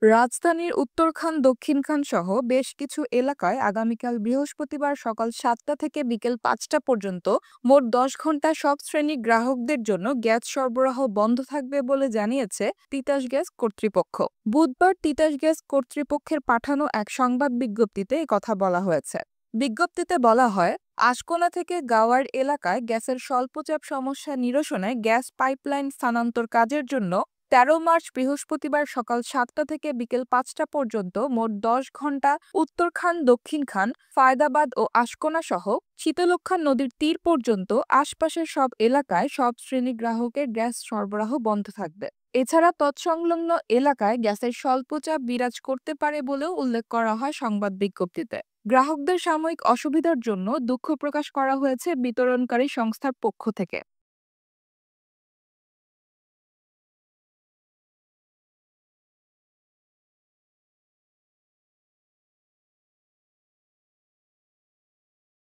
রাজধানীর উত্তরখান দক্ষিণখান সহ বেশ কিছু এলাকায় আগামীকাল বৃহস্পতিবার সকাল ৭টা থেকে বিকেল ৫টা পর্যন্ত মোট ১০ ঘন্টা সব শ্রেণীর গ্রাহকদের জন্য গ্যাস সরবরাহ বন্ধ থাকবে বলে জানিয়েছে তিতাস গ্যাস কর্তৃপক্ষ। বুধবার তিতাস গ্যাস কর্তৃপক্ষের পাঠানো এক সংবাদ বিজ্ঞপ্তিতে কথা বলা হয়েছে। বিজ্ঞপ্তিতে বলা হয়, আশকোনা থেকে গাওয়ার এলাকায় গ্যাসের স্বল্পচাপ সমস্যা নিরসনে গ্যাস পাইপলাইন স্থানান্তর কাজের জন্য ১৩ মার্চ বৃহস্পতিবার সকাল ৭টা থেকে বিকেল ৫টা পর্যন্ত মোট ১০ ঘন্টা উত্তরখান দক্ষিণখান ফায়দাবাদ ও আশকোনা সহ শীতলক্ষ্যা নদীর তীর পর্যন্ত আশপাশের সব এলাকায় সব শ্রেণী গ্রাহকের গ্যাস সরবরাহ বন্ধ থাকবে। এছাড়া তৎসংলগ্ন এলাকায় গ্যাসের স্বল্পচাপ বিরাজ করতে পারে বলেও উল্লেখ করা হয় সংবাদ বিজ্ঞপ্তিতে। গ্রাহকদের সাময়িক অসুবিধার জন্য দুঃখ প্রকাশ করা হয়েছে বিতরণকারী সংস্থার পক্ষ থেকে।